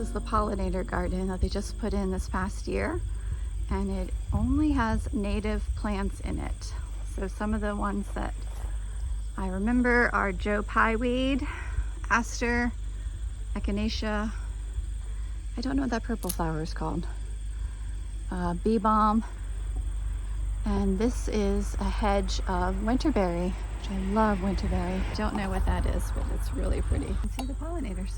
is the pollinator garden that they just put in this past year, and it only has native plants in it. So some of the ones that I remember are Joe Pieweed, Aster, Echinacea. I don't know what that purple flower is called. Bee balm. And this is a hedge of winterberry, which I love winterberry. Don't know what that is, but it's really pretty. You can see the pollinators.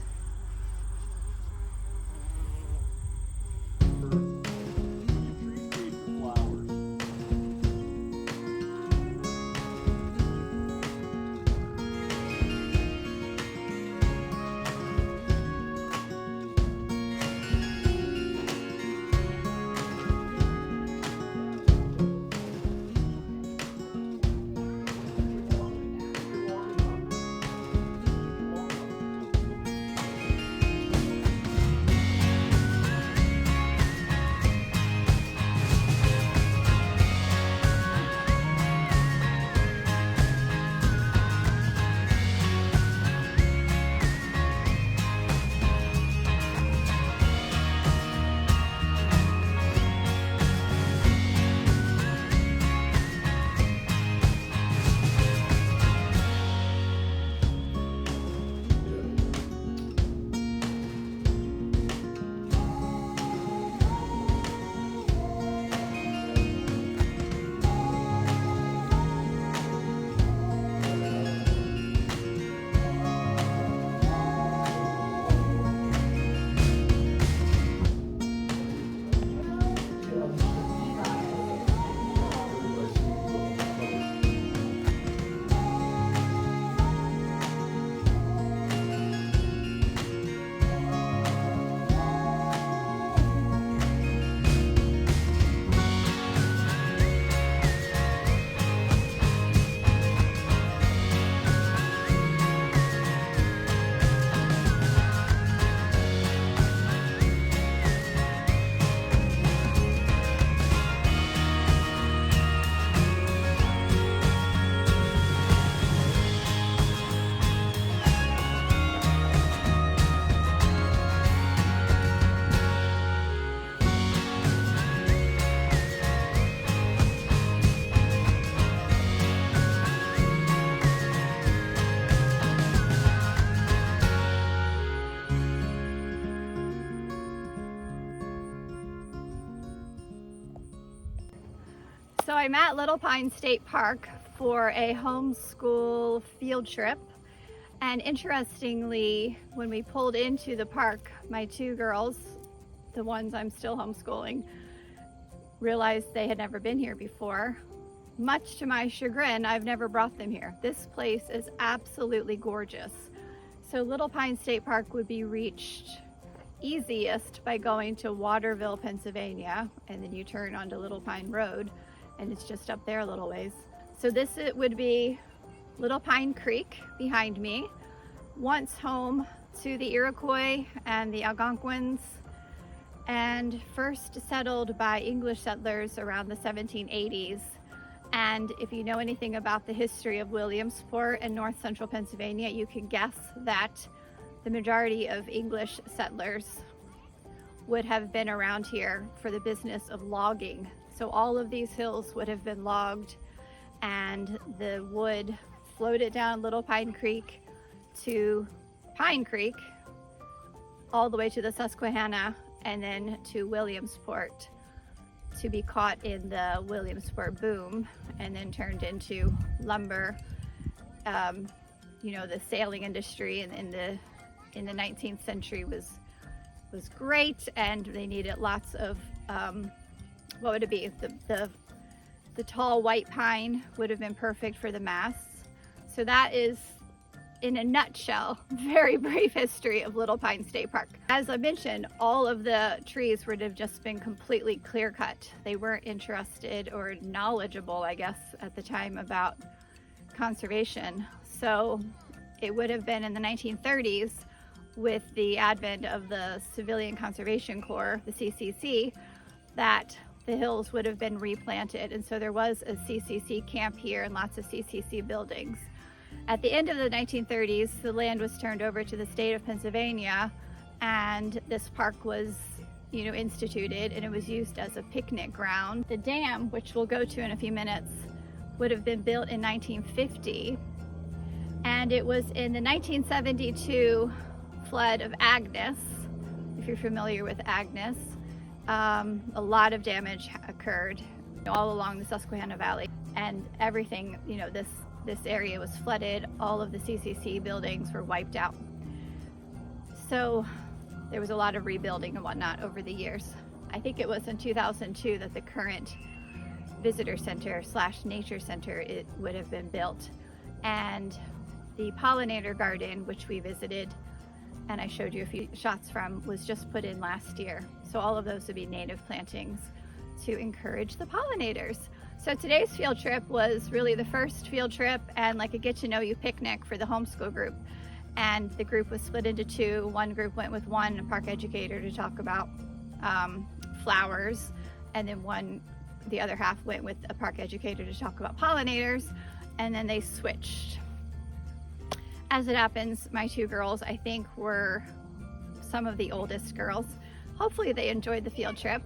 So I'm at Little Pine State Park for a homeschool field trip. And interestingly, when we pulled into the park, my two girls, the ones I'm still homeschooling, realized they had never been here before. Much to my chagrin, I've never brought them here. This place is absolutely gorgeous. So Little Pine State Park would be reached easiest by going to Waterville, Pennsylvania, and then you turn onto Little Pine Road, and it's just up there a little ways. So it would be Little Pine Creek behind me, once home to the Iroquois and the Algonquins, and first settled by English settlers around the 1780s. And if you know anything about the history of Williamsport and north central Pennsylvania, you can guess that the majority of English settlers would have been around here for the business of logging. So all of these hills would have been logged, and the wood floated down Little Pine Creek to Pine Creek, all the way to the Susquehanna, and then to Williamsport to be caught in the Williamsport boom, and then turned into lumber. You know, the sailing industry in the 19th century was great, and they needed lots of what would it be? The tall white pine would have been perfect for the masts. So that is, in a nutshell, very brief history of Little Pine State Park. As I mentioned, all of the trees would have just been completely clear cut. They weren't interested or knowledgeable, I guess, at the time about conservation. So it would have been in the 1930s, with the advent of the Civilian Conservation Corps, the CCC, that the hills would have been replanted. And so there was a CCC camp here and lots of CCC buildings. At the end of the 1930s, the land was turned over to the state of Pennsylvania, and this park was, you know, instituted, and it was used as a picnic ground. The dam, which we'll go to in a few minutes, would have been built in 1950, and it was in the 1972 flood of Agnes. If you're familiar with Agnes, a lot of damage occurred all along the Susquehanna Valley, and everything, you know, this area was flooded. All of the CCC buildings were wiped out. So there was a lot of rebuilding and whatnot over the years. I think it was in 2002 that the current visitor center / nature center, it would have been built. And the pollinator garden, which we visited and I showed you a few shots from, was just put in last year. So all of those would be native plantings to encourage the pollinators. So today's field trip was really the first field trip and like a get to know you picnic for the homeschool group. And the group was split into two. One group went with one park educator to talk about flowers, and then the other half went with a park educator to talk about pollinators, and then they switched. As it happens, my two girls, I think, were some of the oldest girls. Hopefully they enjoyed the field trip.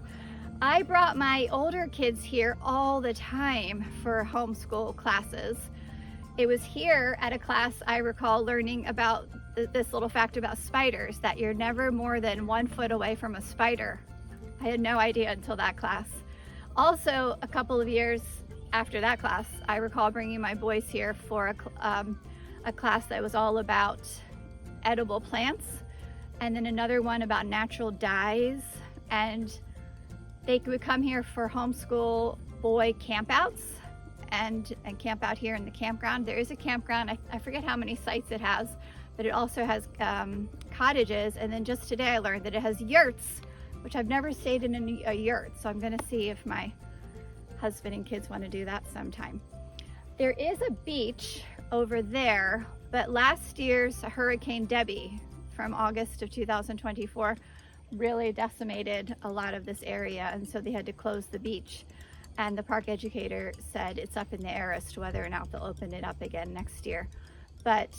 I brought my older kids here all the time for homeschool classes. It was here at a class I recall learning about this little fact about spiders, that you're never more than 1 foot away from a spider. I had no idea until that class. Also, a couple of years after that class, I recall bringing my boys here for a class that was all about edible plants, and then another one about natural dyes. And they would come here for homeschool boy campouts and camp out here in the campground. There is a campground, I forget how many sites it has, but it also has cottages. And then just today I learned that it has yurts, which I've never stayed in a yurt. So I'm gonna see if my husband and kids wanna do that sometime. There is a beach over there, but last year's Hurricane Debbie from August of 2024 really decimated a lot of this area, and so they had to close the beach. And the park educator said it's up in the air as to whether or not they'll open it up again next year. But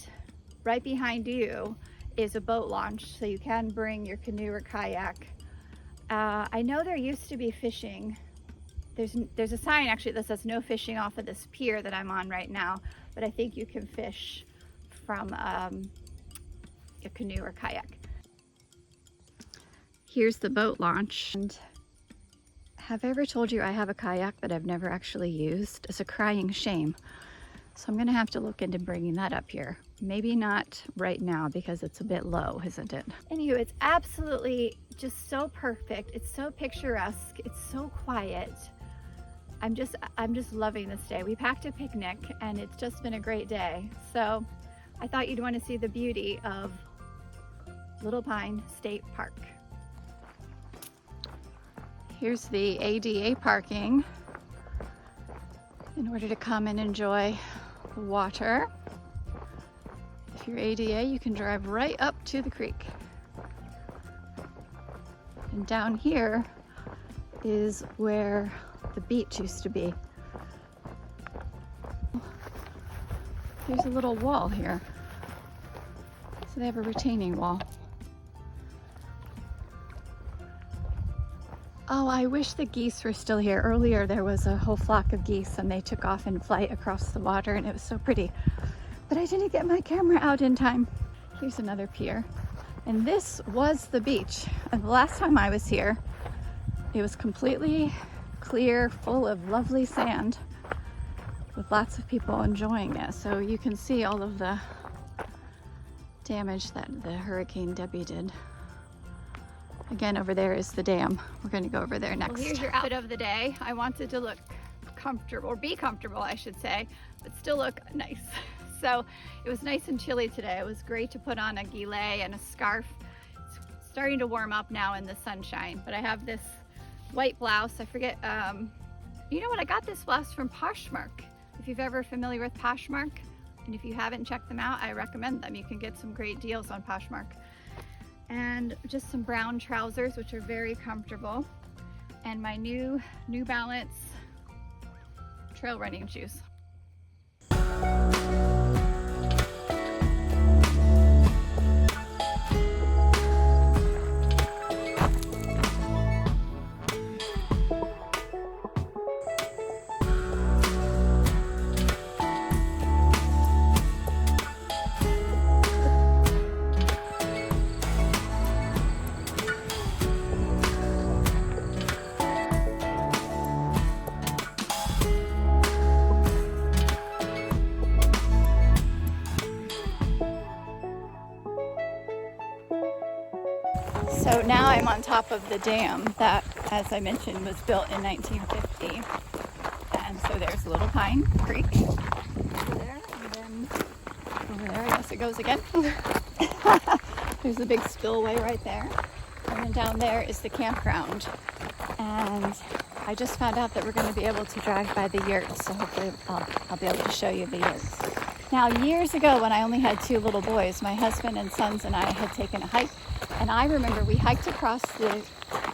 right behind you is a boat launch, so you can bring your canoe or kayak. I know there used to be fishing. There's a sign actually that says no fishing off of this pier that I'm on right now, but I think you can fish from a canoe or kayak. Here's the boat launch. And have I ever told you I have a kayak that I've never actually used? It's a crying shame. So I'm gonna have to look into bringing that up here. Maybe not right now because it's a bit low, isn't it? Anyway, it's absolutely just so perfect. It's so picturesque. It's so quiet. I'm just loving this day. We packed a picnic and it's just been a great day. So I thought you'd want to see the beauty of Little Pine State Park. Here's the ADA parking in order to come and enjoy the water. If you're ADA, you can drive right up to the creek. And down here is where the beach used to be. There's a little wall here. So they have a retaining wall. Oh, I wish the geese were still here. Earlier there was a whole flock of geese and they took off in flight across the water and it was so pretty. But I didn't get my camera out in time. Here's another pier. And this was the beach. And the last time I was here, it was completely clear, full of lovely sand, with lots of people enjoying it. So you can see all of the damage that the Hurricane Debbie did. Again, over there is the dam. We're going to go over there next. Well, here's your outfit of the day. I wanted to look comfortable, or be comfortable, I should say, but still look nice. So it was nice and chilly today. It was great to put on a gilet and a scarf. It's starting to warm up now in the sunshine, but I have this white blouse. I forget, you know what? I got this blouse from Poshmark. If you've ever familiar with Poshmark, and if you haven't checked them out, I recommend them. You can get some great deals on Poshmark. And just some brown trousers, which are very comfortable, and my New Balance trail running shoes. So now I'm on top of the dam that, as I mentioned, was built in 1950. And so there's Little Pine Creek over there, and then over there, I guess it goes again. There's a big spillway right there. And then down there is the campground. And I just found out that we're going to be able to drive by the yurts, so hopefully I'll be able to show you the yurts. Now, years ago when I only had 2 little boys, my husband and sons and I had taken a hike, and I remember we hiked across the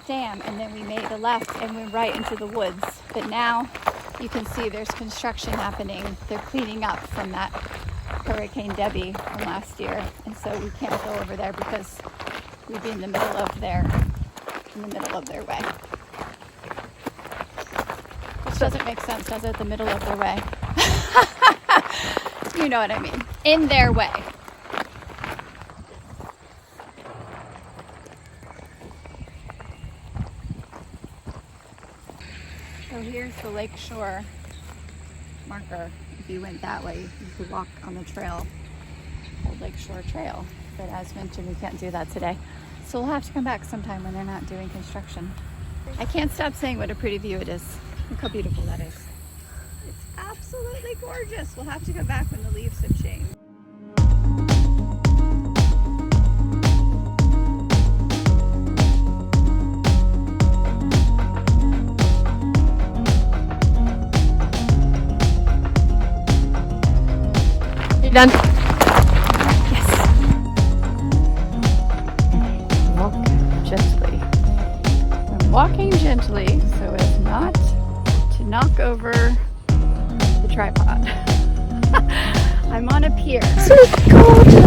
dam and then we made a left and went right into the woods. But now you can see there's construction happening. They're cleaning up from that Hurricane Debbie from last year, and so we can't go over there because we'd be in the middle of their way. Which doesn't make sense, does it? The middle of their way. You know what I mean. In their way. So here's the lakeshore marker. If you went that way, you could walk on the trail, Old Lakeshore Trail. But as mentioned, we can't do that today. So we'll have to come back sometime when they're not doing construction. I can't stop saying what a pretty view it is. Look how beautiful that is. It's absolutely gorgeous. We'll have to come back when the leaves have changed. You done? Yes. Walk gently. I'm walking gently so as not to knock over the tripod. I'm on a pier. So cold.